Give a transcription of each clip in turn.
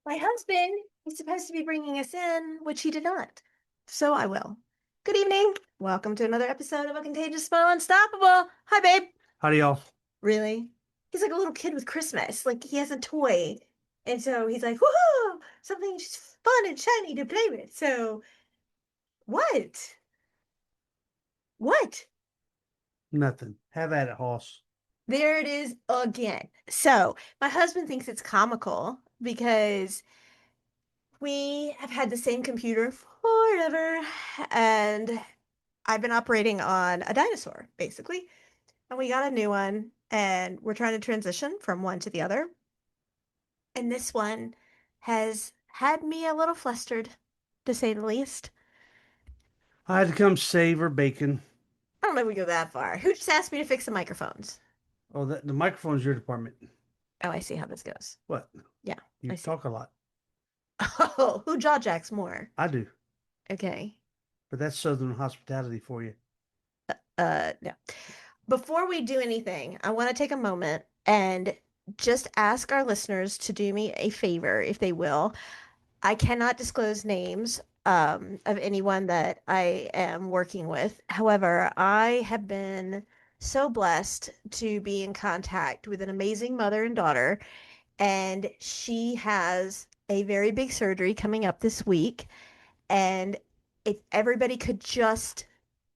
My husband is supposed to be bringing us in, which he did not. So I will. Good evening. Welcome to another episode of A Contagious Smile Unstoppable. Hi, babe. Howdy, y'all. Really? He's like a little kid with Christmas. Like he has a toy. And so he's like, woohoo, something just fun and shiny to play with. So what? What? Nothing. Have at it, Hoss. There it is again. So my husband thinks it's comical because we have had the same computer forever, and I've been operating on a dinosaur, basically. And we got a new one, and we're trying to transition from one to the other. And this one has had me a little flustered, to say the least. I had to come save her bacon. I don't know if we go that far. Who just asked me to fix the microphones? Oh, the microphone's your department. Oh, I see how this goes. What? Yeah, You I see. talk a lot. Oh, who jaw jacks more? I do, Okay. but that's Southern hospitality for you. No. Before we do anything, I want to take a moment and just ask our listeners to do me a favor, if they will. I cannot disclose names of anyone that I am working with. However, I have been so blessed to be in contact with an amazing mother and daughter, and she has a very big surgery coming up this week. And if everybody could just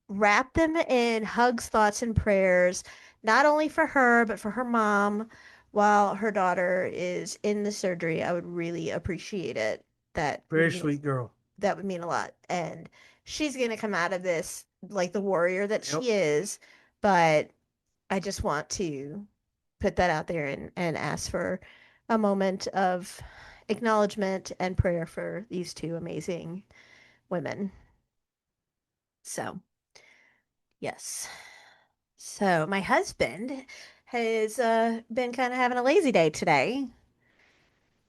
wrap them in hugs, thoughts, and prayers, not only for her, but for her mom while her daughter is in the surgery. I would really appreciate it. That would Very mean sweet girl. that would mean a lot. And she's gonna come out of this like the warrior that Yep. she is. But I just want to put that out there and ask for a moment of acknowledgement and prayer for these two amazing women. So, yes. So my husband has been kind of having a lazy day today,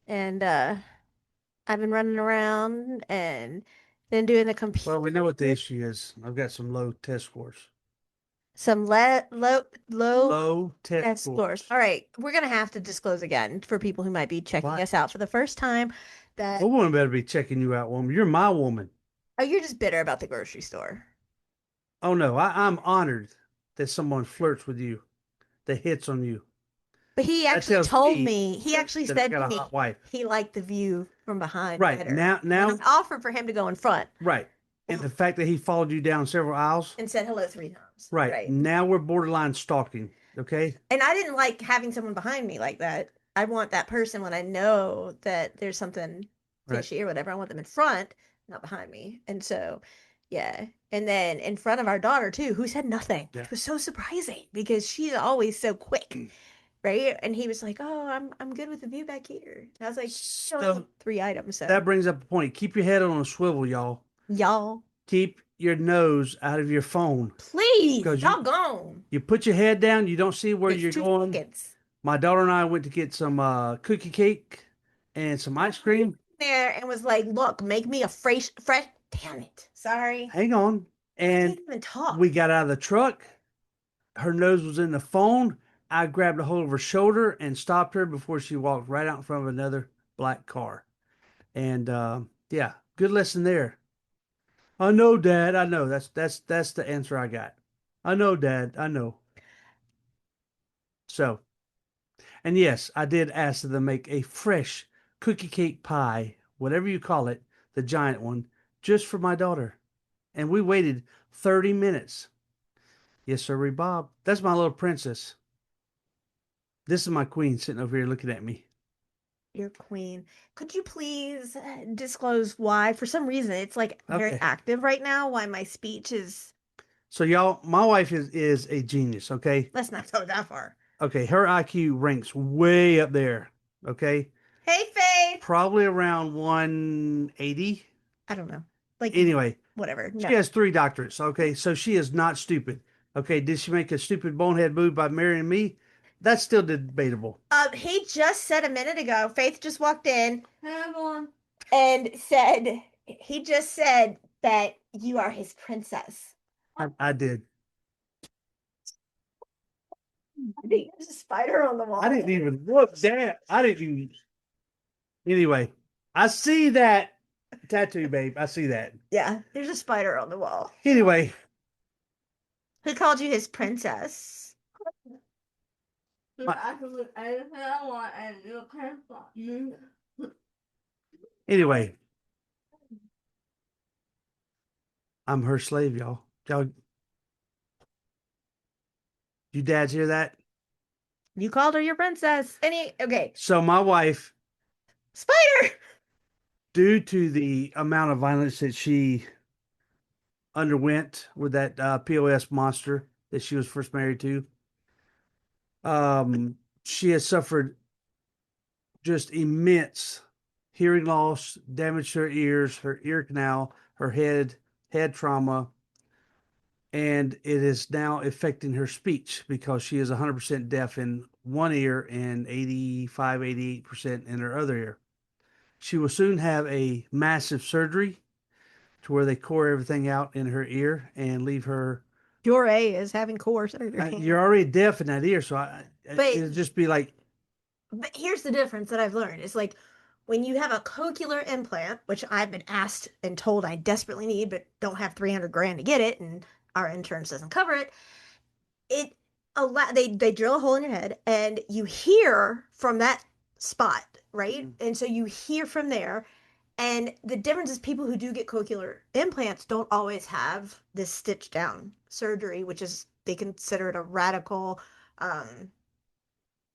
and I've been running around and then doing the Well, we know what the computer, issue is. I've got some low test scores. some low Low test test scores. scores. All right, we're gonna have to disclose again for people who might be checking What? us out for the first time A that woman better be checking you out, woman. You're my woman. oh, you're just bitter about the grocery store. Oh no, I'm honored that someone flirts with you, that hits on you. But he That actually tells told me me, he actually that I said got to a hot me wife. he liked the view from behind Right better. now, And I now, offered for him to go in front right, and the fact that he followed you down several aisles. and said hello 3 times. Right. Right. Now we're borderline stalking. Okay. And I didn't like having someone behind me like that. I want that person when I know that there's something Right. fishy or whatever. I want them in front, not behind me. And so, yeah. And then in front of our daughter too, who said nothing, Yeah. which was so surprising because she's always so quick, right? And he was like, "Oh, I'm good with the view back here." And I was like, "You only have So 3 items, so that brings up a point. Keep your head on a swivel, y'all. y'all, Keep your nose out of your phone please, because doggone, you put your head down, you don't see where it's you're two going. seconds." My daughter and I went to get some cookie cake and some ice cream. There and was like, "Look, make me a fresh." Damn it! Sorry, Hang on. I And can't even we talk. got out of the truck. Her nose was in the phone. I grabbed a hold of her shoulder and stopped her before she walked right out in front of another black car. And yeah, good lesson there. I know, Dad. I know. That's the answer I got. I know, Dad. I know. So, and yes, I did ask them to make a fresh cookie cake pie, whatever you call it, the giant one, just for my daughter. And we waited 30 minutes. Yes, sir, Bob. That's my little princess. This is my queen sitting over here looking at me. Your queen. Could you please disclose why? For some reason, it's like very Okay. active right now. Why my speech is. So y'all, my wife is a genius, okay? Let's not go that far. Okay, her IQ ranks way up there, okay? Hey, Faith. Probably around 180. I don't know. Like, Anyway, whatever. she No. has 3 doctorates. Okay, so she is not stupid. Okay, did she make a stupid bonehead move by marrying me? That's still debatable. He just said a minute ago, Faith just walked in. Come on. And said, he just said that you are his princess. I did. I think there's a spider on the I wall. didn't even look that. I didn't even. Anyway, I see that tattoo, babe. I see that. Yeah, there's a spider on the wall. Anyway, Who called you his princess? my, anyway, I'm her slave, y'all. Y'all, you dads hear that? You called her your princess. Okay. So my wife, Spider! due to the amount of violence that she underwent with that POS monster that she was first married to, she has suffered just immense hearing loss, damage to her ears, her ear canal, her head trauma, and it is now affecting her speech because she is 100% deaf in one ear and 85, 88% in her other ear. She will soon have a massive surgery to where they core everything out in her ear and leave her. Your A is having core surgery. You're already deaf in that ear, so But it'll just be like, but here's the difference that I've learned. It's like when you have a cochlear implant, which I've been asked and told I desperately need, but don't have 300 grand to get it, and our insurance doesn't cover it, it they drill a hole in your head and you hear from that spot, right? mm-hmm. And so you hear from there. And the difference is people who do get cochlear implants don't always have this stitch down surgery, which is they consider it a radical, um,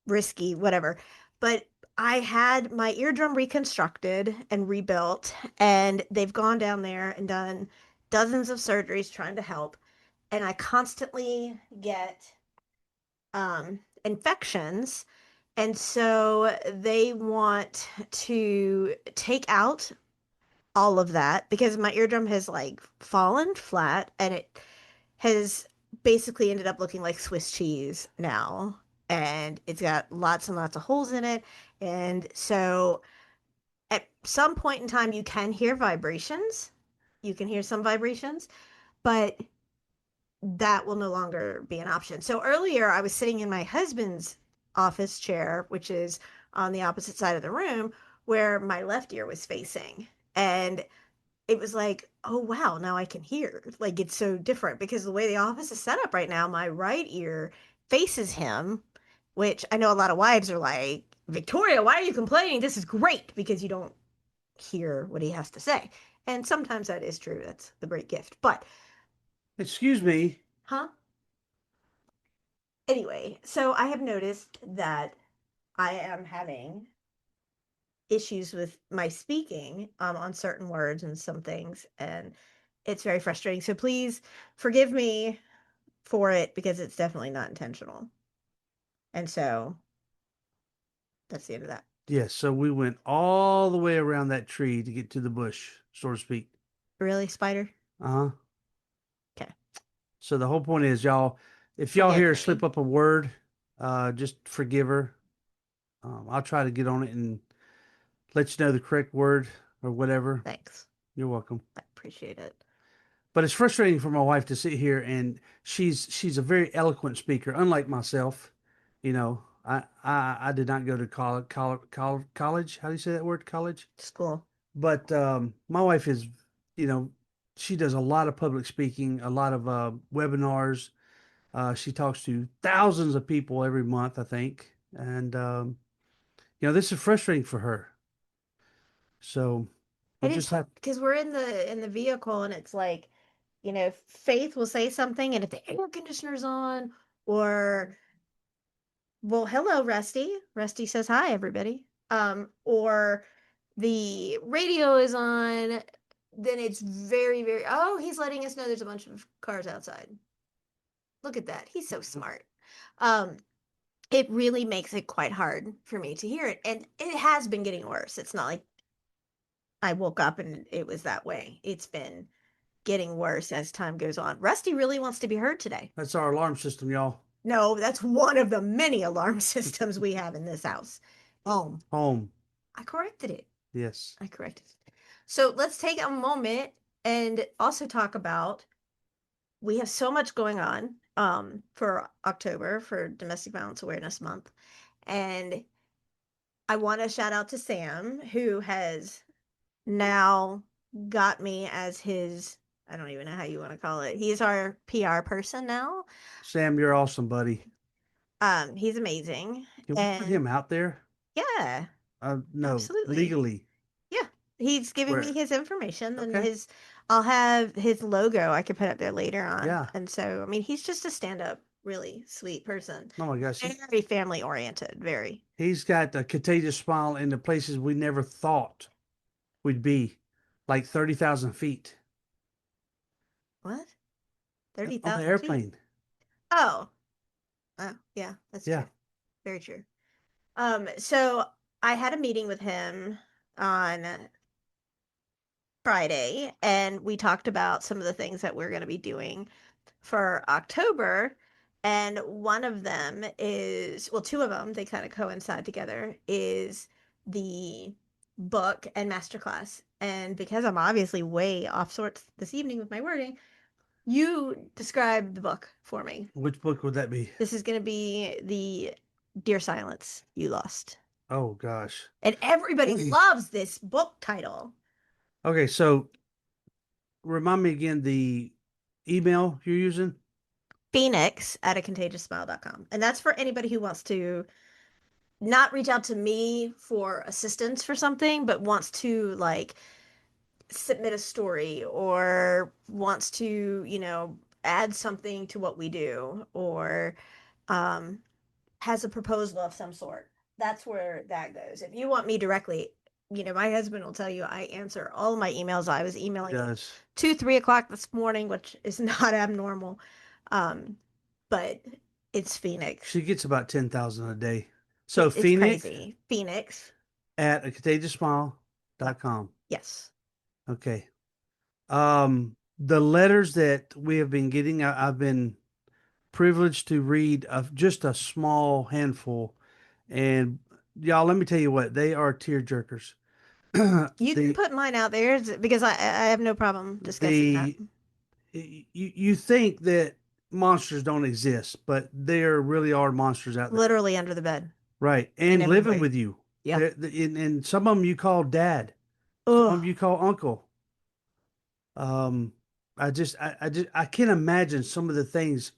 risky, whatever. But I had my eardrum reconstructed and rebuilt, and they've gone down there and done dozens of surgeries trying to help. And I constantly get infections. And so they want to take out all of that because my eardrum has like fallen flat and it has basically ended up looking like Swiss cheese now. And it's got lots and lots of holes in it. And so at some point in time, you can hear vibrations. You can hear some vibrations, but that will no longer be an option. So earlier, I was sitting in my husband's office chair, which is on the opposite side of the room, where my left ear was facing. And it was like, oh, wow, now I can hear. Like, it's so different because the way the office is set up right now, my right ear faces him, which I know a lot of wives are like, Victoria, why are you complaining? This is great because you don't hear what he has to say. And sometimes that is true. That's the great gift. But, excuse me. huh? Anyway, so I have noticed that I am having issues with my speaking on certain words and some things, and it's very frustrating. So please forgive me for it because it's definitely not intentional. And so that's the end of that. Yes, so we went all the way around that tree to get to the bush, so to speak. Really, Spider? Uh-huh. Okay. So the whole point is, y'all, if y'all Forgive hear her me. slip up a word, just forgive her. I'll try to get on it and let you know the correct word or whatever. Thanks. You're welcome. I appreciate it. But it's frustrating for my wife to sit here and she's a very eloquent speaker, unlike myself. You know, I did not go to college. How do you say that word? College? School. But my wife is, you know, she does a lot of public speaking, a lot of webinars. She talks to thousands of people every month, I think. And, this is frustrating for her. So we It just is have, because we're in the vehicle and it's like, Faith will say something and if the air conditioner's on or well, hello, Rusty. Rusty says hi, everybody. Or the radio is on, then it's very, very, oh, he's letting us know there's a bunch of cars outside. Look at that. He's so smart. Um, it really makes it quite hard for me to hear it. And it has been getting worse. It's not like I woke up and it was that way. It's been getting worse as time goes on. Rusty really wants to be heard today. that's our alarm system, y'all. No, that's one of the many alarm systems we have in this house. Home. Home. I corrected it. Yes. I corrected it. So let's take a moment and also talk about we have so much going on for October for Domestic Violence Awareness Month. And I want to shout out to Sam, who has now got me as his, I don't even know how you want to call it. He's our PR person now. Sam, you're awesome, buddy. He's amazing. Can we put And him out there? yeah, No, absolutely. legally. Yeah. He's giving me Where? his information and Okay. his I'll have his logo I could put up there later on. Yeah. And so I mean he's just a stand-up, really sweet person. Oh my gosh. Very family oriented, very. He's got a contagious smile in the places we never thought we'd be, like 30,000 feet What? on the 30,000 feet? airplane. Oh. Oh, yeah, that's Yeah. true. Very true. So I had a meeting with him on Friday, and we talked about some of the things that we're going to be doing for October. And one of them is, well, two of them, they kind of coincide together, is the book and masterclass. And because I'm obviously way off sorts this evening with my wording, you describe the book for me. Which book would that be? This is going to be the Dear Silence You Lost. Oh gosh. And everybody loves this book title. Okay, so remind me again the email you're using. Phoenix at a contagiousmile.com. And that's for anybody who wants to not reach out to me for assistance for something, but wants to like submit a story or wants to, add something to what we do or um, has a proposal of some sort. That's where that goes. If you want me directly, my husband will tell you I answer all of my emails. I was He emailing him does. 2, 3 o'clock this morning, which is not abnormal. Um, but it's Phoenix. She gets about 10,000 a day. So It's Phoenix crazy. Phoenix. at a Yeah. contagiousmile.com. Yes. Okay. The letters that we have been getting, I've been privileged to read of just a small handful. And y'all, let me tell you what, they are tear jerkers. You can the put mine out there because I have no problem discussing that. the you think that monsters don't exist, but there really are monsters out there. Literally under the bed Right. in And every living way. with you. Yeah. And some of them you call dad, some of Ugh. them you call uncle. Um, I can't imagine some of the things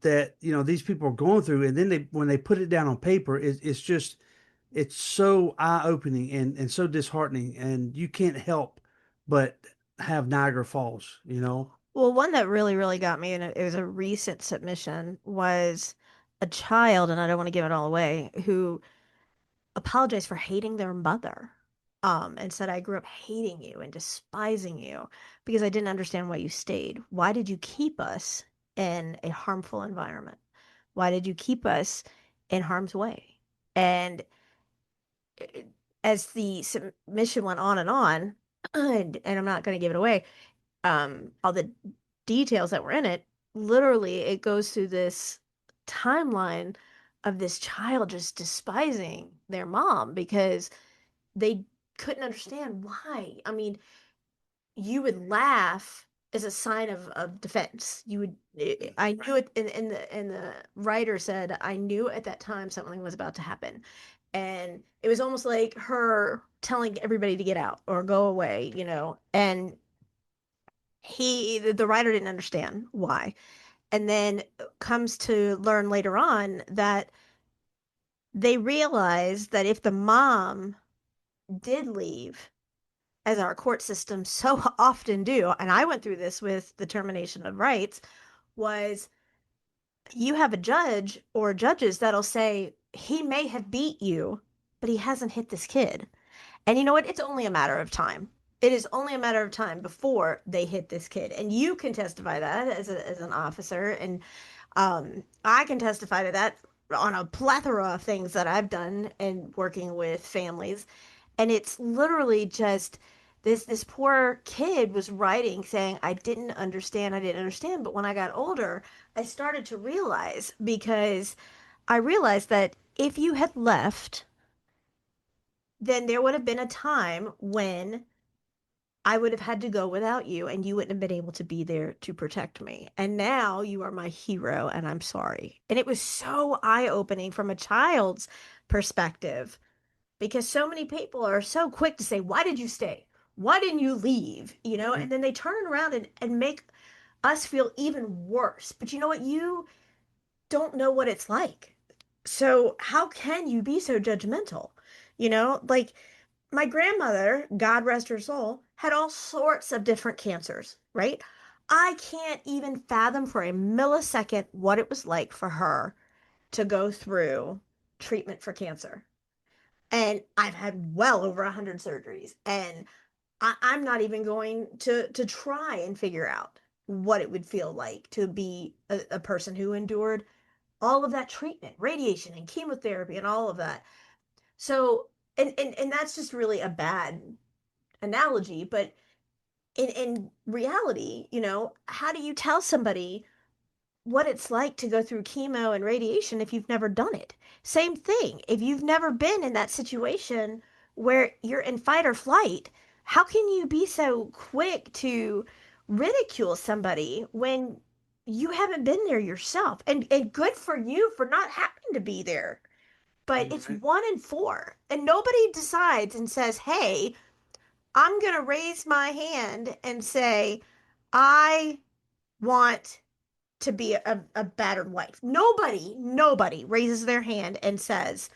that, these people are going through. And then when they put it down on paper, it's just, it's so eye-opening and so disheartening. And you can't help but have Niagara Falls. Well, one that really, really got me, and it was a recent submission, was a child, and I don't want to give it all away, who apologized for hating their mother, and said, I grew up hating you and despising you because I didn't understand why you stayed. Why did you keep us in a harmful environment? Why did you keep us in harm's way? And as the submission went on, and I'm not going to give it away, all the details that were in it, literally it goes through this timeline of this child just despising their mom because they couldn't understand why. I mean, you would laugh as a sign of defense. You would, I knew it, and the writer said, I knew at that time something was about to happen. And it was almost like her telling everybody to get out or go away. And the writer didn't understand why. And then comes to learn later on that they realized that if the mom did leave, as our court systems so often do, and I went through this with the termination of rights, was you have a judge or judges that'll say, he may have beat you, but he hasn't hit this kid. And you know what? It's only a matter of time. It is only a matter of time before they hit this kid. And you can testify that as an officer. And I can testify to that on a plethora of things that I've done and working with families. And it's literally just this poor kid was writing saying, I didn't understand. But when I got older, I started to realize because I realized that if you had left, then there would have been a time when I would have had to go without you and you wouldn't have been able to be there to protect me. And now you are my hero and I'm sorry. And it was so eye-opening from a child's perspective because so many people are so quick to say, why did you stay? why didn't you leave? Mm. And then they turn around and make us feel even worse. But you know what? You don't know what it's like. So how can you be so judgmental? Like my grandmother, God rest her soul, had all sorts of different cancers, right? I can't even fathom for a millisecond what it was like for her to go through treatment for cancer. And I've had well over 100 surgeries, and I'm not even going to try and figure out what it would feel like to be a person who endured all of that treatment, radiation and chemotherapy and all of that. So, and that's just really a bad analogy, but in reality, how do you tell somebody what it's like to go through chemo and radiation if you've never done it? Same thing. If you've never been in that situation where you're in fight or flight, how can you be so quick to ridicule somebody when you haven't been there yourself? And good for you for not having to be there. But it's Right. 1 in 4. And nobody decides and says, hey, I'm going to raise my hand and say, I want to be a battered wife. Nobody raises their hand and says,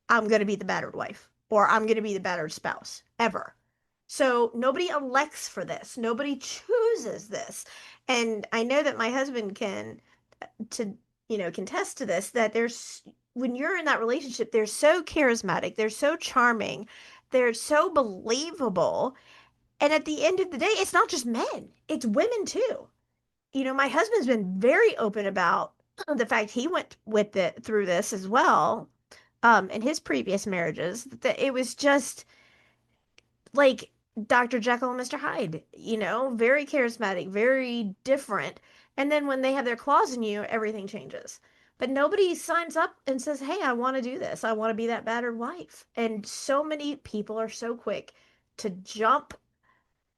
I'm going to be the battered wife or I'm going to be the battered spouse ever. So nobody elects for this. Nobody chooses this. And I know that my husband can to contest to this that there's when you're in that relationship, they're so charismatic, they're so charming, they're so believable. And at the end of the day, it's not just men, it's women too. My husband's been very open about the fact he went with it through this as well, in his previous marriages, that it was just like Dr. Jekyll and Mr. Hyde, very charismatic, very different. And then when they have their claws in you, everything changes. But nobody signs up and says, hey, I want to do this. I want to be that battered wife. And so many people are so quick to jump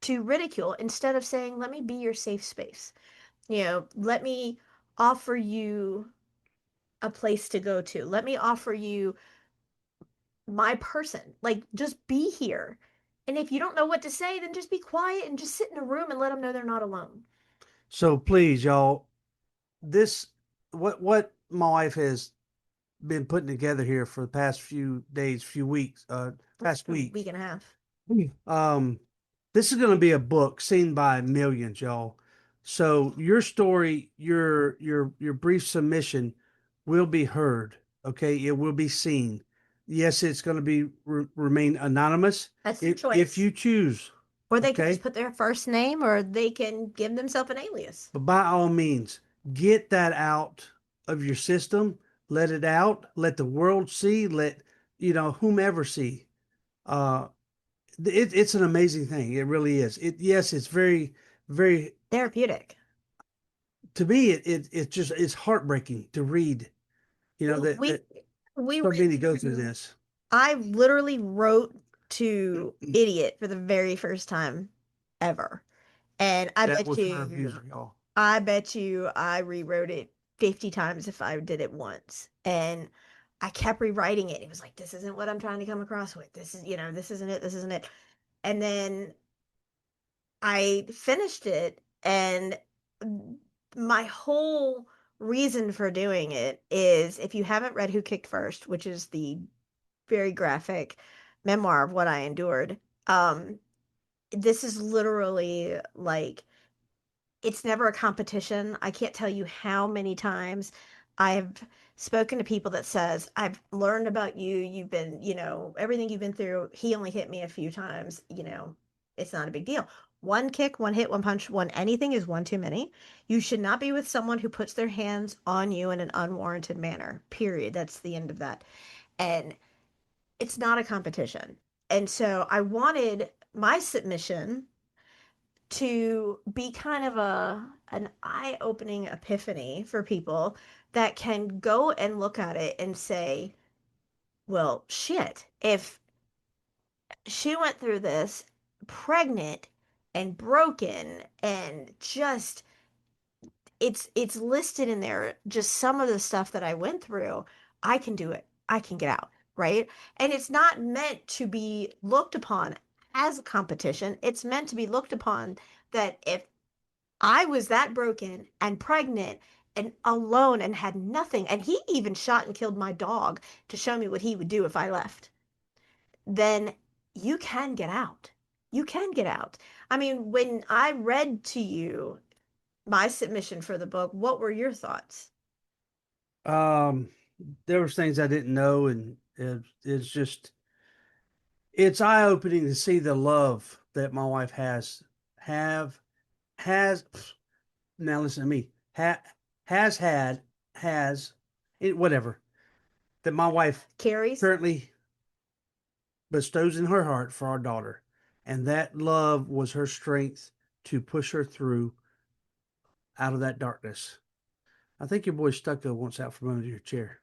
to ridicule instead of saying, let me be your safe space. Let me offer you a place to go to. Let me offer you my person. Like, just be here. And if you don't know what to say, then just be quiet and just sit in a room and let them know they're not alone. So please, y'all, this what my wife has been putting together here for the past few days, few weeks, past A week. week and a half. Um, this is going to be a book seen by millions, y'all. So your story, your brief submission will be heard. Okay, it will be seen. Yes, it's going to be remain anonymous That's their if choice. you choose. Or they can just Okay, put their first name or they can give themselves an alias. but by all means, get that out of your system. Let it out. Let the world see. Let whomever see. Uh, it's an amazing thing. It really is. Yes, it's very, very. Therapeutic. To me, it just it's heartbreaking to read. That We we so many go through this. I literally wrote to Idiot for the very first time ever. And That was her abuser, y'all. I bet you I rewrote it 50 times if I did it once. And I kept rewriting it. It was like, this isn't what I'm trying to come across with. This isn't it. This isn't it. And then I finished it, and my whole reason for doing it is if you haven't read Who Kicked First, which is the very graphic memoir of what I endured, um, this is literally like it's never a competition. I can't tell you how many times I've spoken to people that says, I've learned about you. You've been, everything you've been through. He only hit me a few times, it's not a big deal. One kick, one hit, one punch, one anything is one too many. You should not be with someone who puts their hands on you in an unwarranted manner. Period. That's the end of that. And it's not a competition. And so I wanted my submission to be kind of an eye-opening epiphany for people that can go and look at it and say, well, shit, if she went through this pregnant and broken and just it's listed in there just some of the stuff that I went through, I can do it. I can get out, right? And it's not meant to be looked upon as a competition. It's meant to be looked upon that if I was that broken and pregnant and alone and had nothing, and he even shot and killed my dog to show me what he would do if I left, then you can get out. You can get out. I mean, when I read to you my submission for the book, what were your thoughts? Um, there was things I didn't know, and it's just it's eye opening to see the love that my wife have has now listen to me has had has it whatever that my wife Carrie's? currently bestows in her heart for our daughter, and that love was her strength to push her through out of that darkness. I think your boy Stucco wants out from under your chair.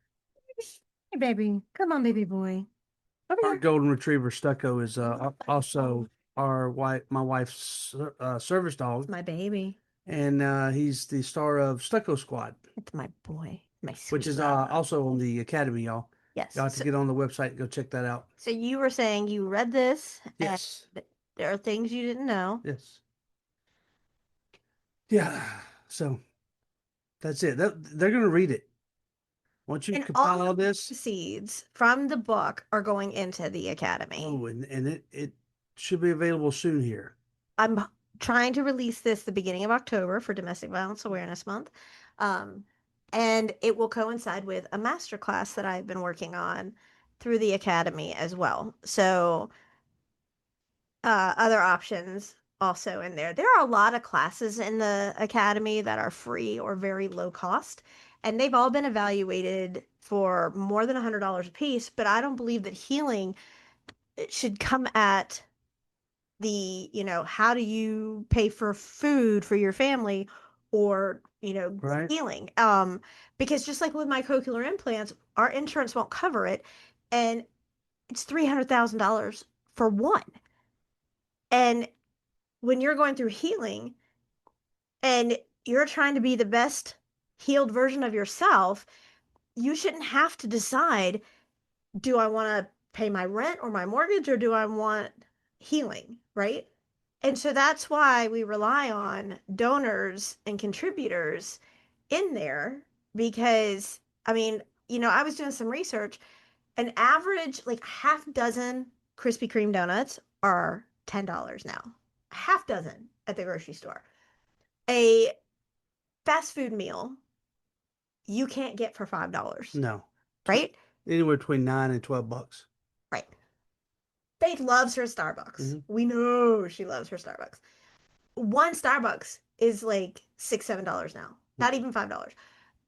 Hey, baby. Come on, baby boy. Over Our here. golden retriever Stucco is also my wife's service It's dog, my baby. and he's the star of Stucco Squad, It's my boy. My which sweet is love. also on the Academy, y'all. Yes. Y'all have to get on the website and go check that out. So you were saying you read this and Yes, there are things you didn't know. yes, yeah. So that's it. They're gonna read it. Once you And all compile all the this, proceeds from the book are going into the academy. oh, and it should be available soon here. I'm trying to release this the beginning of October for Domestic Violence Awareness Month. Um, and it will coincide with a master class that I've been working on through the academy as well. So, other options also in there. There are a lot of classes in the academy that are free or very low cost, and they've all been evaluated for more than $100 a piece. But I don't believe that healing should come at how do you pay for food for your family or, Right? healing. Because just like with my cochlear implants, our insurance won't cover it, and it's $300,000 for one. And when you're going through healing and you're trying to be the best healed version of yourself, you shouldn't have to decide, do I want to pay my rent or my mortgage or do I want healing, right? And so that's why we rely on donors and contributors in there because, I mean, I was doing some research. An average, like half dozen Krispy Kreme donuts are $10 now. A half dozen at the grocery store. A fast food meal you can't get for $5, No, right? anywhere between $9 and $12. Right. Faith loves her Starbucks. Hmm. We know she loves her Starbucks. One Starbucks is like $6, $7 now, not even $5.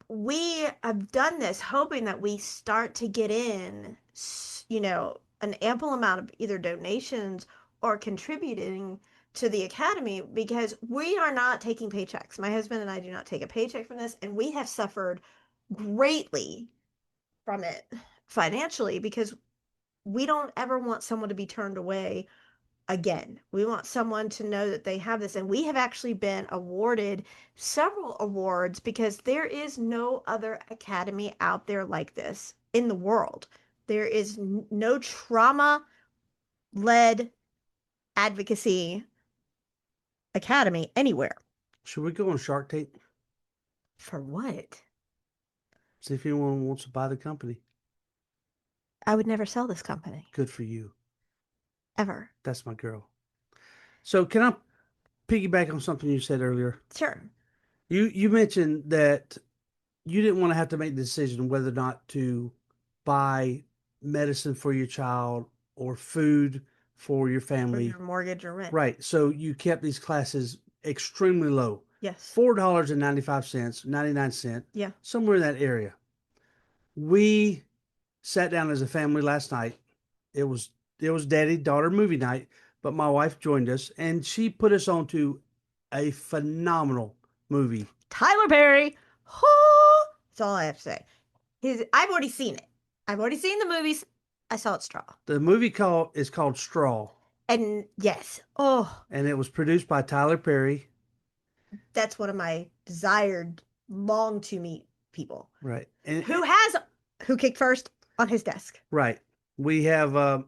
We have done this hoping that we start to get in, an ample amount of either donations or contributing to the academy because we are not taking paychecks. My husband and I do not take a paycheck from this, and we have suffered greatly from it financially because we don't ever want someone to be turned away again. We want someone to know that they have this. And we have actually been awarded several awards because there is no other academy out there like this in the world. There is no trauma led advocacy academy anywhere. Should we go on Shark Tank? For what? See if anyone wants to buy the company. I would never sell this company Good for you. ever. That's my girl. So can I piggyback on something you said earlier? Sure. You mentioned that you didn't want to have to make the decision whether or not to buy medicine for your child or food for your For your family. mortgage or rent. Right. So you kept these classes extremely low. Yes. $4.95, 99 cents, Yeah. somewhere in that area. We sat down as a family last night. It was daddy daughter movie night, but my wife joined us and she put us on to a phenomenal movie. Tyler Perry. Oh, that's all I have to say. I've already seen it. I've already seen the movies. I saw it straw. The movie is called Straw, And yes, oh, and it was produced by Tyler Perry. that's one of my desired long to meet people. Right. And Who kicked first on his desk? right. We have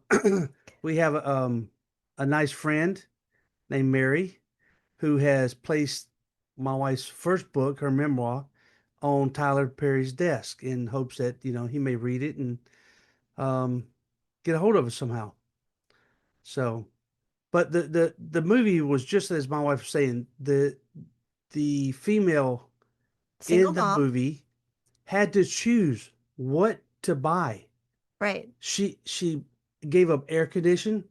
we have a nice friend named Mary who has placed my wife's first book, her memoir, on Tyler Perry's desk in hopes that, he may read it and um, get a hold of it somehow. So, but the movie was just as my wife was saying, the female Single in the mom, movie had to choose what to buy. right? She gave up air condition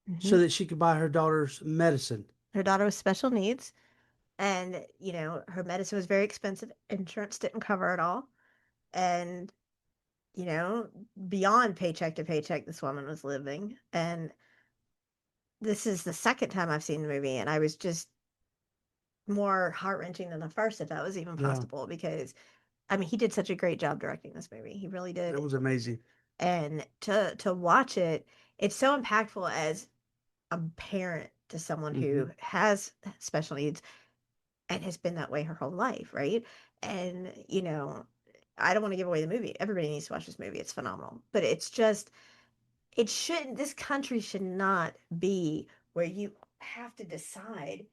Hmm. so that she could buy her daughter's medicine. Her daughter was special needs, and her medicine was very expensive. Insurance didn't cover it all, and you know, beyond paycheck to paycheck, this woman was living. And this is the second time I've seen the movie, and I was just more heart wrenching than the first, if that was even Yeah, possible, because I mean, he did such a great job directing this movie. He really it did. was amazing. And to watch it, it's so impactful as a parent to someone Hmm. who has special needs and has been that way her whole life, right? And, I don't want to give away the movie. Everybody needs to watch this movie. It's phenomenal. But it's just, it shouldn't, this country should not be where you have to decide,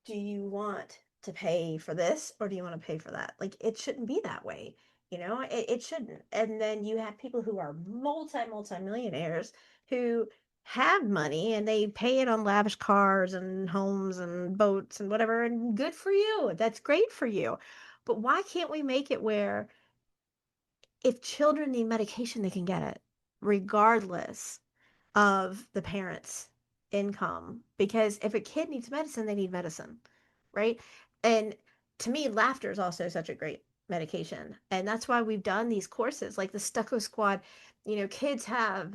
do you want to pay for this or do you want to pay for that? Like, it shouldn't be that way. It shouldn't. And then you have people who are multi millionaires who have money and they pay it on lavish cars and homes and boats and whatever. And good for you. That's great for you. But why can't we make it where if children need medication, they can get it regardless of the parents' income? Because if a kid needs medicine, they need medicine, right? And to me, laughter is also such a great medication. And that's why we've done these courses like the Stucco Squad. Kids have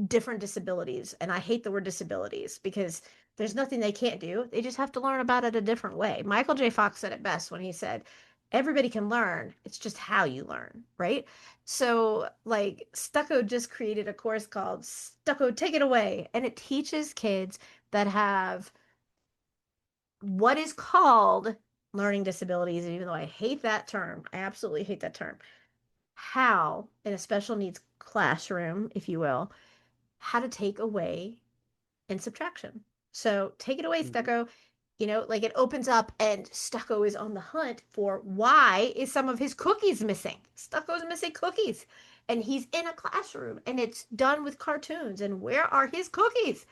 different disabilities. And I hate the word disabilities because there's nothing they can't do. They just have to learn about it a different way. Michael J. Fox said it best when he said, everybody can learn. It's just how you learn, right? So, like, Stucco just created a course called Stucco Take It Away. And it teaches kids that have what is called learning disabilities. And even though I hate that term, I absolutely hate that term, how in a special needs classroom, if you will, how to take away and subtraction. So take it away, Stucco. Like it opens up and Stucco is on the hunt for why is some of his cookies missing. Stucco's missing cookies. And he's in a classroom and it's done with cartoons. And where are his cookies?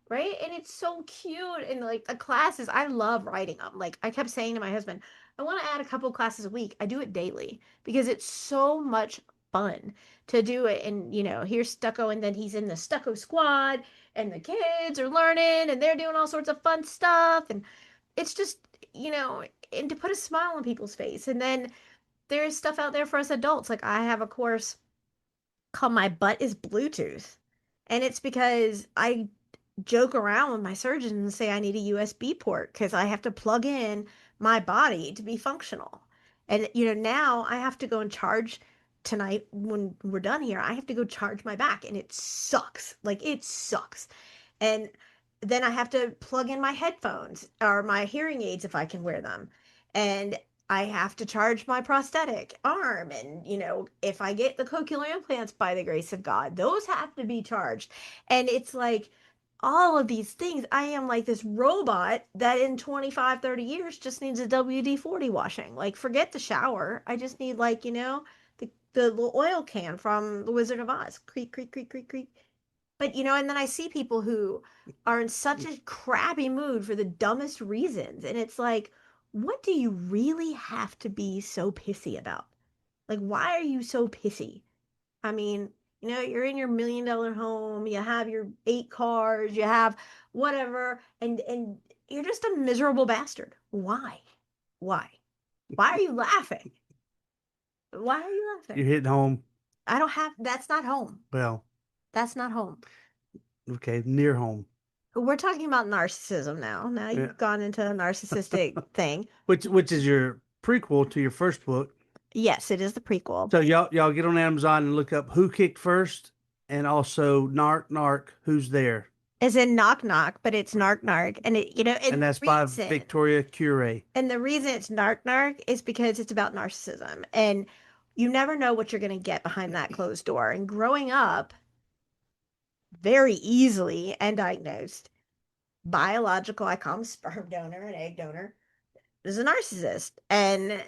Right? And it's so cute. And like the classes, I love writing them. Like I kept saying to my husband, I want to add a couple classes a week. I do it daily because it's so much fun to do it. And here's Stucco, and then he's in the Stucco Squad, and the kids are learning and they're doing all sorts of fun stuff. And it's just, and to put a smile on people's face. And then there's stuff out there for us adults. Like I have a course called My Butt is Bluetooth. And it's because I joke around with my surgeon and say I need a USB port because I have to plug in my body to be functional. And now I have to go and charge tonight when we're done here. I have to go charge my back and it sucks. Like it sucks. And then I have to plug in my headphones or my hearing aids if I can wear them. And I have to charge my prosthetic arm. And, if I get the cochlear implants by the grace of God, those have to be charged. And it's like all of these things. I am like this robot that in 25, 30 years just needs a WD-40 washing. Like, forget the shower. I just need, like, the little oil can from The Wizard of Oz. Creak, creak, creak, creak, creak. But and then I see people who are in such a crappy mood for the dumbest reasons. And it's like, what do you really have to be so pissy about? Like, why are you so pissy? I mean, you're in your $1 million home, you have your 8 cars, you have whatever, and you're just a miserable bastard. Why? Why? Why are you laughing? Why are you You're laughing? hitting home. I don't have, that's not home. Well, That's not home. okay, near home. We're talking about narcissism now. Now Yeah. you've gone into a narcissistic thing. Which is your prequel to your first book. Yes, it is the prequel. So y'all get on Amazon and look up Who Kicked First and also Narc Narc Who's There. As in knock knock, but it's narc narc. And and And that's by Victoria Cure. the reason it's narc narc is because it's about narcissism. And you never know what you're going to get behind that closed door. And growing up very easily and diagnosed, biological, I call him sperm donor, an egg donor, is a narcissist, and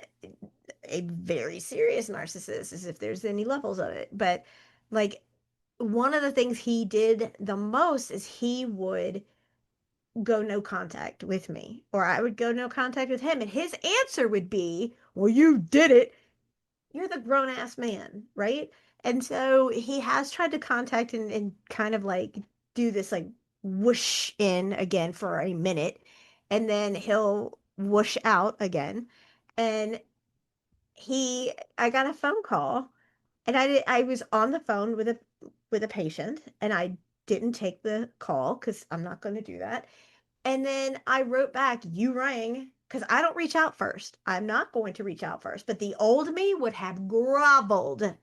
a very serious narcissist, as if there's any levels of it. But like, one of the things he did the most is he would go no contact with me, or I would go no contact with him, and his answer would be, well, you did it, you're the grown ass man, right? And so he has tried to contact and kind of like do this like whoosh in again for a minute, and then he'll whoosh out again. And I got a phone call, and I was on the phone with a patient, and I didn't take the call because I'm not going to do that. And then I wrote back, you rang, because I don't reach out first. I'm not going to reach out first. But the old me would have groveled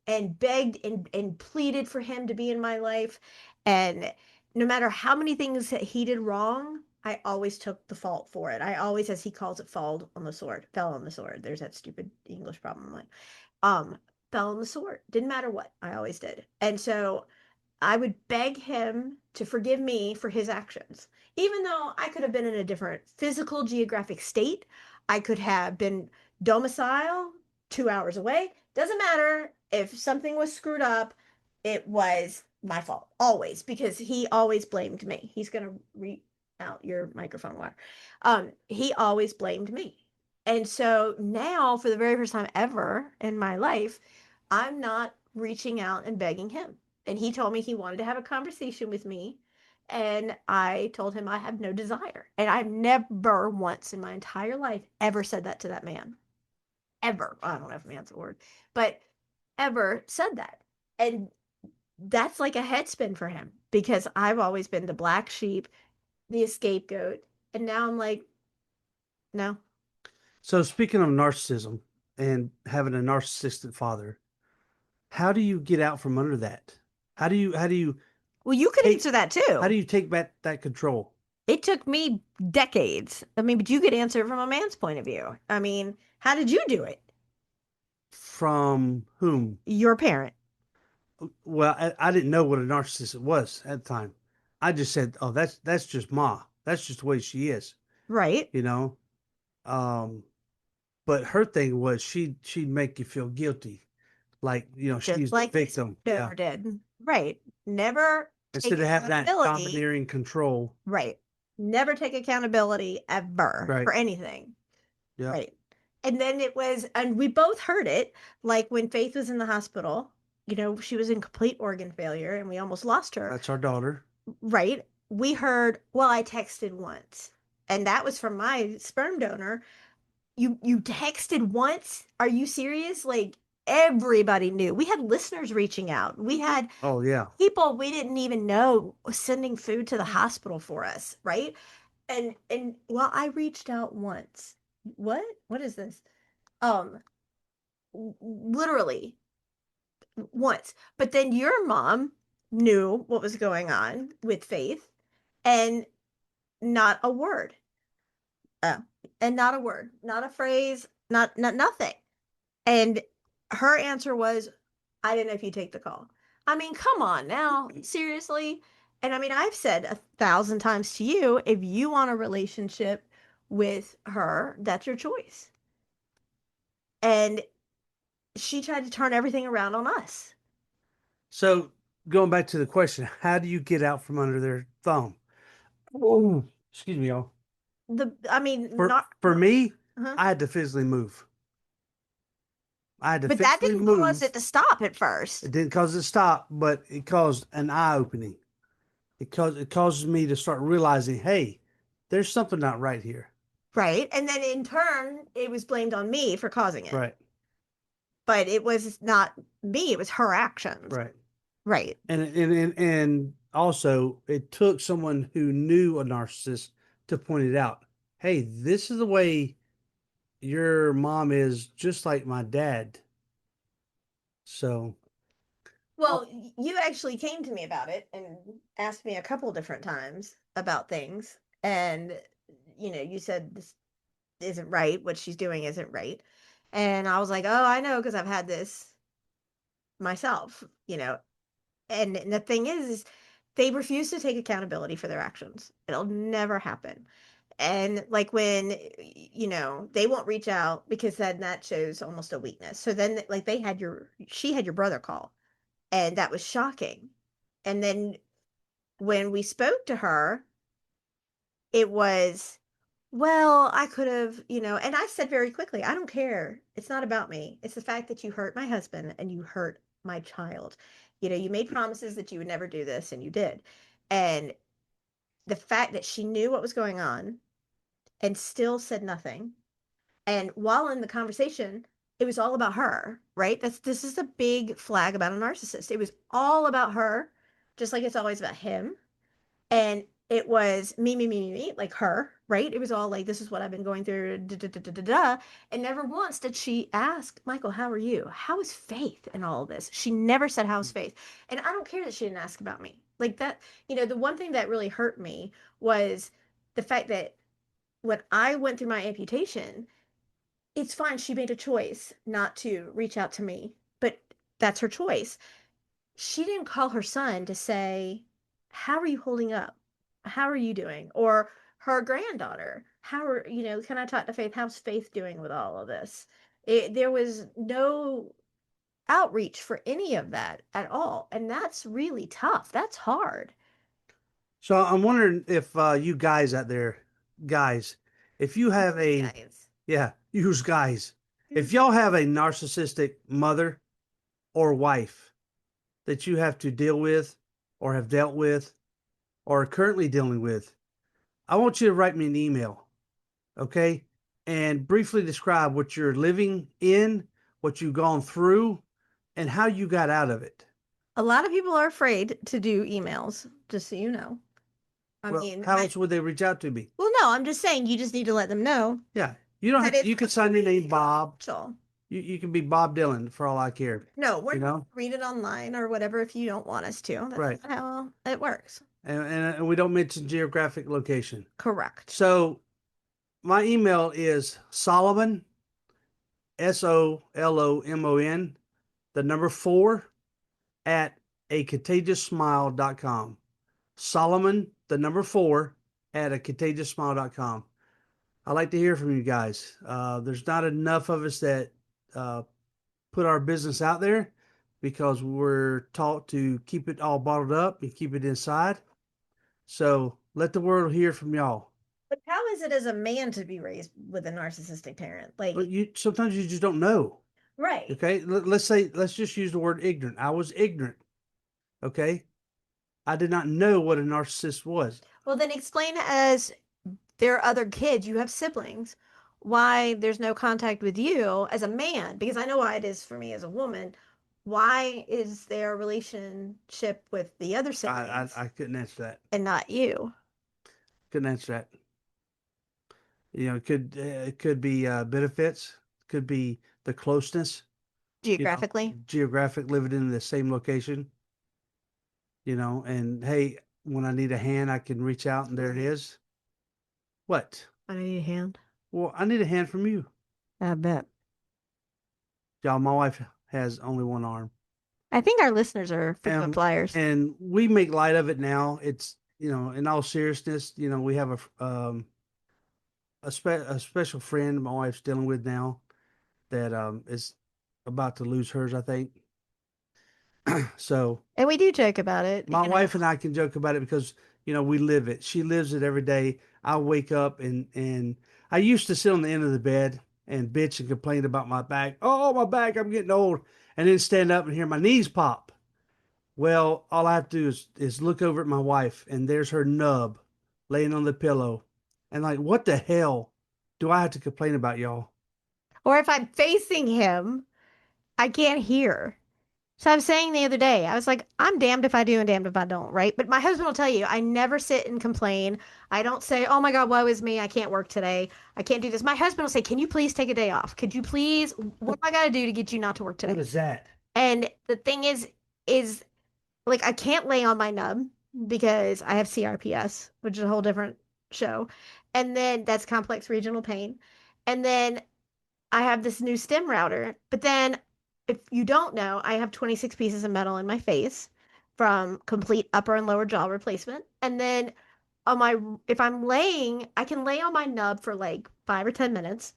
and begged and pleaded for him to be in my life. And no matter how many things that he did wrong, I always took the fault for it. I always, as he calls it, fell on the sword. There's that stupid English problem. Like, um, fell on the sword. Didn't matter what. I always did. And so I would beg him to forgive me for his actions. Even though I could have been in a different physical geographic state, I could have been domicile 2 hours away. Doesn't matter if something was screwed up, it was my fault always, because he always blamed me. He's gonna re out your microphone wire. He always blamed me. And so now, for the very first time ever in my life, I'm not reaching out and begging him. And he told me he wanted to have a conversation with me. And I told him I have no desire. And I've never once in my entire life ever said that to that man. Ever. I don't know if man's a word, but ever said that. And that's like a head spin for him, because I've always been the black sheep, the scapegoat. And now I'm like, no. So speaking of narcissism and having a narcissistic father, how do you get out from under that? How do you Well, you could take answer that how do too. you take back that control It took me decades. I mean, but you could answer it from a man's point of view. I mean, how did you do it? from whom? Your parent, Well, I didn't know what a narcissist was at the time. I just said, "Oh, that's just Ma. That's just the way she is," right? you know. Um, but her thing was she'd make you feel guilty, like Just she's the like this victim. Yeah, donor did. Right. Never take instead of having that accountability. domineering control. Right. Never take accountability ever Right. for anything. Yeah, Right. And then it was, and we both heard it, like when Faith was in the hospital, she was in complete organ failure and we almost lost her. that's our daughter. Right. We heard, well, I texted once. And that was from my sperm donor. You texted once? Are you serious? Like, everybody knew. We had listeners reaching out. We had Oh yeah. people we didn't even know sending food to the hospital for us, right? And well, I reached out once. What is this? Um Literally once. But then your mom knew what was going on with Faith, and not a word. Oh, and not a word, not a phrase, not nothing. And her answer was, I didn't know if you take the call. I mean, come on now, seriously. And I mean, I've said 1,000 times to you, if you want a relationship with her, that's your choice. And she tried to turn everything around on us. So going back to the question, how do you get out from under their thumb? Oh, excuse me, y'all. I mean, For me, uh-huh. I had to physically move. I had to But that physically didn't cause move. it to stop at It first. didn't cause it to stop, but it caused an eye opening. It causes me to start realizing, hey, there's something not right here. Right. And then in turn, it was blamed on me for causing it. Right, But it was not me, it was her actions. right. Right. And also it took someone who knew a narcissist to point it out. Hey, this is the way your mom is, just like my dad. So, oh, Well, you actually came to me about it and asked me a couple different times about things. And, you said this isn't right. What she's doing isn't right. And I was like, oh, I know, because I've had this myself. And the thing is They refuse to take accountability for their actions. It'll never happen. And like when, they won't reach out because then that shows almost a weakness. So then like she had your brother call, and that was shocking. And then when we spoke to her, it was, well, I could have, and I said very quickly, I don't care. It's not about me. It's the fact that you hurt my husband and you hurt my child. You made promises that you would never do this, and you did. And the fact that she knew what was going on and still said nothing. And while in the conversation, it was all about her, right? This is a big flag about a narcissist. It was all about her, just like it's always about him. And it was me, me, me, me, me, like her, right? It was all like, this is what I've been going through, da, da, da, da, da, da. And never once did she ask, Michael, how are you? How is Faith in all of this? She never said, how's Faith? And I don't care that she didn't ask about me. Like that, the one thing that really hurt me was the fact that when I went through my amputation, it's fine. She made a choice not to reach out to me, but that's her choice. She didn't call her son to say, how are you holding up? How are you doing? Or her granddaughter, can I talk to Faith? How's Faith doing with all of this? There was no outreach for any of that at all. And that's really tough. That's hard. So I'm wondering if you guys out there, guys, if you have a, Guys. yeah, use guys, if y'all have a narcissistic mother or wife that you have to deal with or have dealt with or are currently dealing with, I want you to write me an email, okay? And briefly describe what you're living in, what you've gone through, and how you got out of it. A lot of people are afraid to do emails, just so you know. I Well, mean, how else would they reach out to me? well, no, I'm just saying you just need to let them know Yeah, you don't that have, it's you can sign your name Bob. confidential. You can be Bob Dylan for all I care. No, we're You not know, read it online or whatever if you don't want us to. That's right? not how it works. And we don't mention geographic location. Correct. So my email is Solomon, SOLOMON, the number 4 at a contagiousmile.com. Solomon, the number 4 at a contagiousmile.com. I like to hear from you guys. There's not enough of us that uh, put our business out there because we're taught to keep it all bottled up and keep it inside. So let the world hear from y'all. But how is it as a man to be raised with a narcissistic parent? But Like, you sometimes you just don't know. right. Okay, let's just use the word ignorant. I was ignorant. Okay, I did not know what a narcissist was. Well, then explain as there are other kids, you have siblings, why there's no contact with you as a man, because I know why it is for me as a woman. Why is there a relationship with the other I I, siblings I couldn't answer that. and not you Couldn't answer that. It could be benefits. Could be the closeness. geographically? Geographic, living in the same location. And hey, when I need a hand, I can reach out and there it is. What? I need a hand. Well, I need a hand from you. I bet. Y'all, my wife has only one arm. I think our listeners are frequent And flyers. and we make light of it now. It's, in all seriousness, we have a special friend my wife's dealing with now that is about to lose hers, I think. So And we do joke about it, my wife and I can joke about it because we live it. She lives it every day. I wake up and I used to sit on the end of the bed and bitch and complain about my back. Oh, my back, I'm getting old. And then stand up and hear my knees pop. Well, all I have to do is look over at my wife and there's her nub laying on the pillow. And like, what the hell do I have to complain about, y'all? or if I'm facing him, I can't hear. So I was saying the other day, I was like, I'm damned if I do and damned if I don't, right? But my husband will tell you, I never sit and complain. I don't say, oh my God, woe is me. I can't work today. I can't do this. My husband will say, can you please take a day off? Could you please, what do I got to do to get you not to work What today? is that? And the thing is like, I can't lay on my nub because I have CRPS, which is a whole different show. And then that's complex regional pain. And then I have this new stem router, but then if you don't know, I have 26 pieces of metal in my face. from complete upper and lower jaw replacement. And then on my if I'm laying, I can lay on my nub for like 5 or 10 minutes,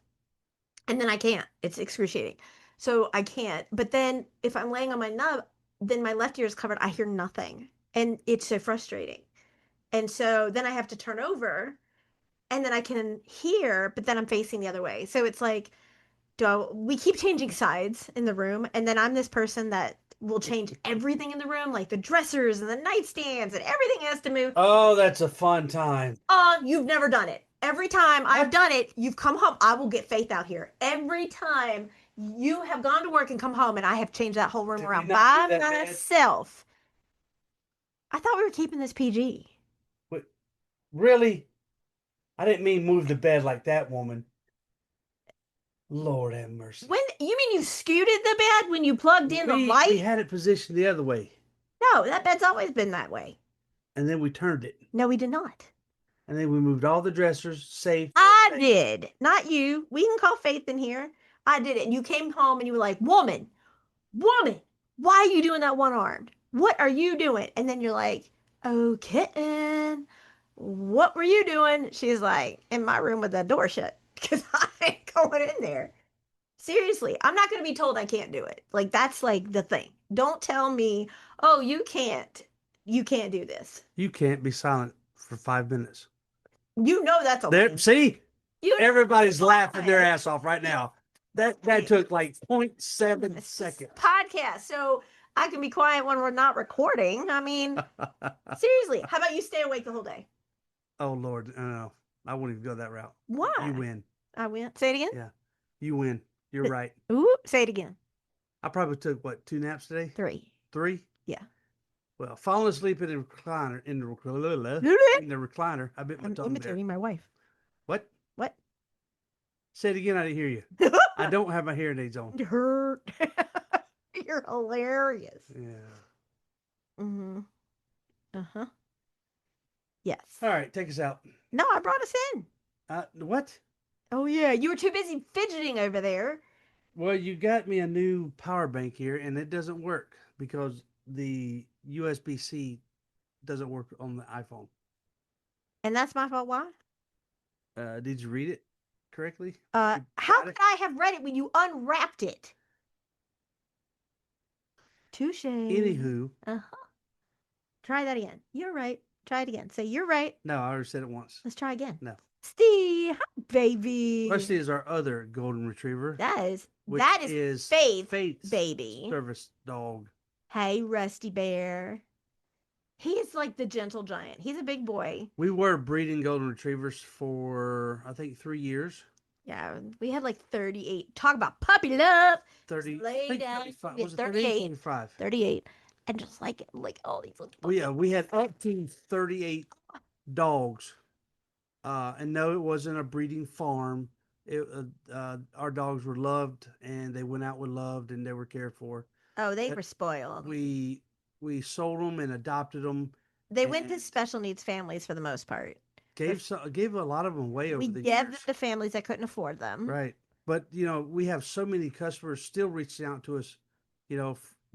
and then I can't. It's excruciating. So I can't. But then if I'm laying on my nub, then my left ear is covered. I hear nothing. And it's so frustrating. And so then I have to turn over and then I can hear, but then I'm facing the other way. So it's like, we keep changing sides in the room, and then I'm this person that will change everything in the room, like the dressers and the nightstands, and everything has to move. Oh, that's a fun time. You've never done it. Every time I've What? done it, you've come home. I will get Faith out here. Every time you have gone to work and come home, and I have changed that whole room Did we around not do by that bad? myself. I thought we were keeping this PG. What? Really? I didn't mean move the bed like that, woman. Lord have mercy. When you mean you scooted the bed when you plugged in the We light? had it positioned the other way, No, that bed's always been that way. and then we turned it, No, we did not. and then we moved all the dressers safe. I did, not you. We can call Faith in here. I did it. And you came home and you were like, woman, woman, why are you doing that one armed? What are you doing? And then you're like, oh, kitten, what were you doing? She's like, in my room with the door shut because I ain't going in there. Seriously, I'm not going to be told I can't do it. Like, that's like the thing. Don't tell me, oh, you can't. You can't do this. You can't be silent for 5 minutes. You know that's a There, lie. see, You know everybody's laughing their lie. ass off right now. That took like 0.7 seconds. Podcast, so I can be quiet when we're not recording. I mean, seriously, how about you stay awake the whole day? Oh Lord, no, I won't even go that route. Why? You win. I win. Say it again. Yeah, you win. You're right. Ooh, say it again. I probably took what, 2 naps today? 3. 3? Yeah. Well, falling asleep in the recliner, in the recliner. I bit my I'm tongue there. imitating my wife. What? What? Say it again. I didn't hear you. I don't have my hearing aids on. Hurt. You're hilarious. Yeah. Mm-hmm. Uh-huh. Yes. All right, take us out. No, I brought us in. What? Oh yeah, you were too busy fidgeting over there. Well, you got me a new power bank here, and it doesn't work because the USB-C doesn't work on the iPhone. And that's my fault. Why? Did you read it correctly? How could I have read it when you unwrapped it? Touche. Anywho. Uh-huh. Try that again. You're right. Try it again. Say you're right. No, I already said it once. Let's try again. No. Steve, hi, baby. Rusty is our other golden retriever. That is Faith's baby. Service dog. Hey, Rusty Bear. He's like the gentle giant. He's a big boy. We were breeding golden retrievers for, I think, 3 years. Yeah, we had like 38. Talk about puppy love. 30. Lay down. Was it 38. 35? 38. And just like all these little puppies. We had up to 38 dogs. And no, it wasn't a breeding farm. Our dogs were loved, and they went out with loved, and they were cared for. Oh, they were spoiled. We sold them and adopted them. They went to special needs families for the most part. Gave a lot of them away over the years. We gave them to families that couldn't afford them. Right. But, we have so many customers still reaching out to us,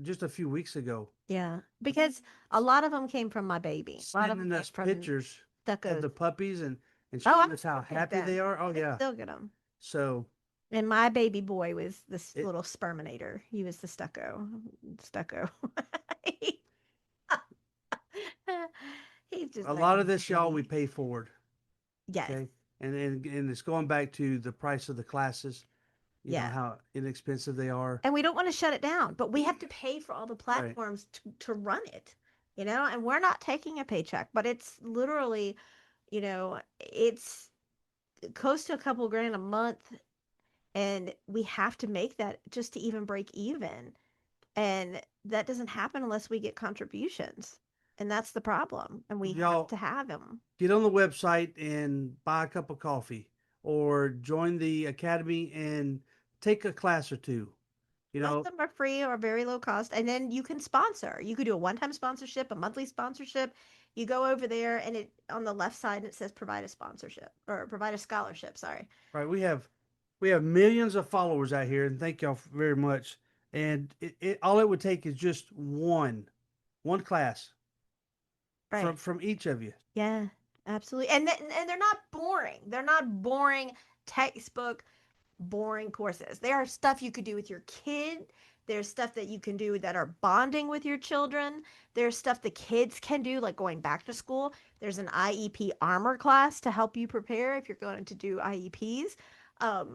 just a few weeks ago. Yeah, because a lot of them came from my baby. A lot of them sending us from pictures stuccos. of the puppies and showing us how still get happy them. they are. Oh, I yeah. still get them. So, And my baby boy was this little sperminator. He was the stucco. He's just a like lot of this, y'all, we pay forward. yes. Okay. And it's going back to the price of the classes. You know how inexpensive they are. And we don't want to shut it down, but we have to pay for all the platforms to run it, and we're not taking a paycheck, but it's literally, it's close to a couple grand a month, and we have to make that just to even break even. And that doesn't happen unless we get contributions. And that's the problem. And we have to have them. Get on the website and buy a cup of coffee, or join the academy and take a class or two. Most of them are free or very low cost. And then you can sponsor. You could do a one-time sponsorship, a monthly sponsorship. You go over there, and it on the left side it says provide a sponsorship or provide a scholarship. Sorry. Right. We have millions of followers out here, and thank y'all very much. And all it would take is just one one class Right. from each of you. Yeah, absolutely. And they're not boring. They're not boring textbook boring courses. There are stuff you could do with your kid. There's stuff that you can do that are bonding with your children. There's stuff the kids can do, like going back to school. There's an IEP armor class to help you prepare if you're going to do IEPs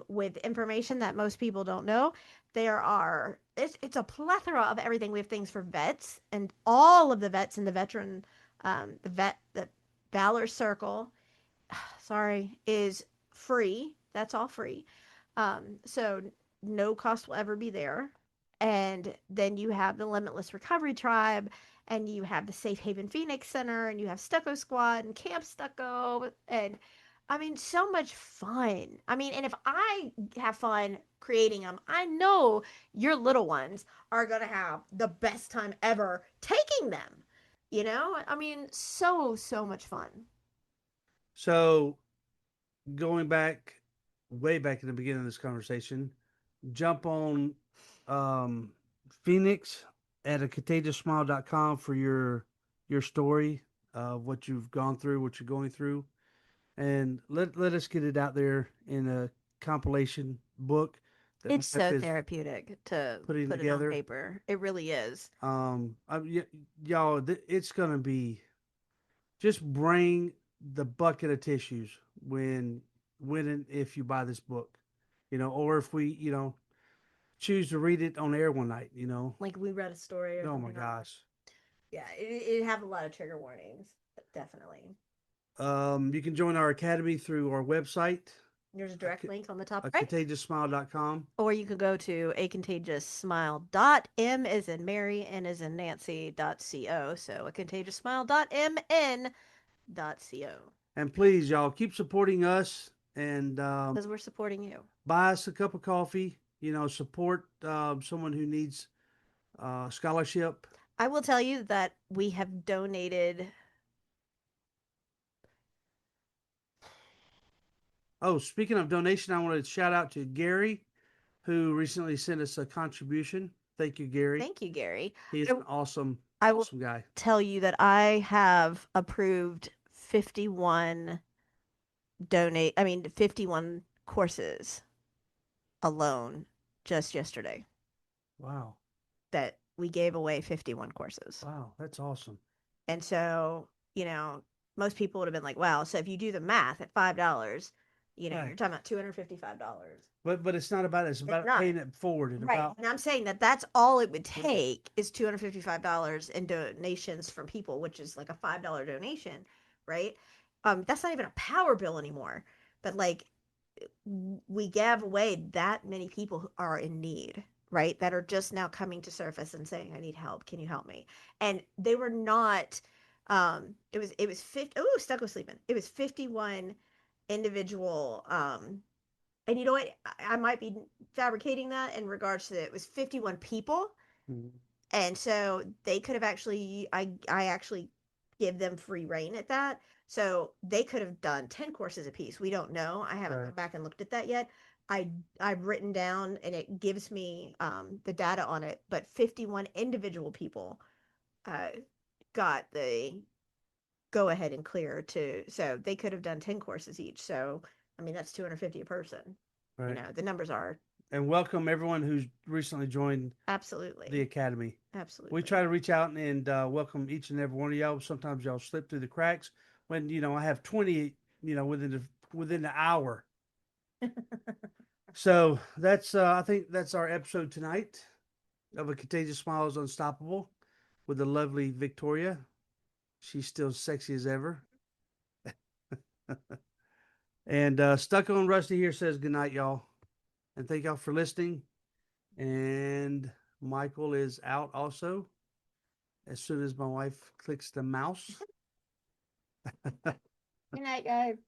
with information that most people don't know. It's a plethora of everything. We have things for vets, and all of the vets in the the Valor Circle, sorry, is free. That's all free. So no cost will ever be there. And then you have the Limitless Recovery Tribe, and you have the Safe Haven Phoenix Center, and you have Stucco Squad and Camp Stucco, and I mean, so much fun. I mean, and if I have fun creating them, I know your little ones are going to have the best time ever taking them. I mean, so much fun. So going back, way back in the beginning of this conversation, jump on um, Phoenix at a contagiousmile.com for your story of what you've gone through, what you're going through, and let us get it out there in a compilation book that It's my wife so is therapeutic to putting put it on together. paper. It really is. Y'all, it's gonna be just bring the bucket of tissues when and if you buy this book, or if we, choose to read it on air one night. Like we read a story or Oh my something on. gosh. Yeah, it have a lot of trigger warnings, definitely. You can join our academy through our website, There's a a, direct link on the top a right. contagiousmile.com. Or you could go to a contagious smile dot m as in Mary, n as in Nancy dot co. So a contagious smile dot mn dot co. And please, y'all, keep supporting us and Because we're supporting you. buy us a cup of coffee. Support someone who needs scholarship. I will tell you that we have donated. Oh, speaking of donation, I want to shout out to Gary, who recently sent us a contribution. Thank you, Gary. Thank you, Gary. He's I, an awesome, I will awesome guy. tell you that I have approved 51 courses alone just yesterday Wow. that we gave away 51 courses. Wow. That's awesome. And so, most people would have been like, wow, so if you do the math at $5, Right. you're talking about $255. But it's not about it. It's It's about not. paying it forward and Right. about And I'm saying that that's all it would take is $255 in donations from people, which is like a $5 donation, right? That's not even a power bill anymore. But like we gave away that many people who are in need, right? That are just now coming to surface and saying, I need help. Can you help me? And they were not it was 50. Oh, stuck with sleeping. It was 51 individual and you know what? I might be fabricating that in regards to it was 51 people, Mhm. and so they could have actually I actually give them free reign at that. So they could have done 10 courses a piece. We don't know. I haven't Right. gone back and looked at that yet. I I've written down and it gives me the data on it, but 51 individual people uh, got the go ahead and clear to so they could have done 10 courses each. So I mean that's 250 a person. Right. The numbers are And welcome everyone who's recently joined the absolutely, academy. We try absolutely. to reach out and welcome each and every one of y'all. Sometimes y'all slip through the cracks. When I have 20, within the hour. So that's I think that's our episode tonight of A Contagious Smile is Unstoppable with the lovely Victoria. She's still sexy as ever. And Stucco and Rusty here says good night, y'all. And thank y'all for listening. And Michael is out also as soon as my wife clicks the mouse. Good night, guys.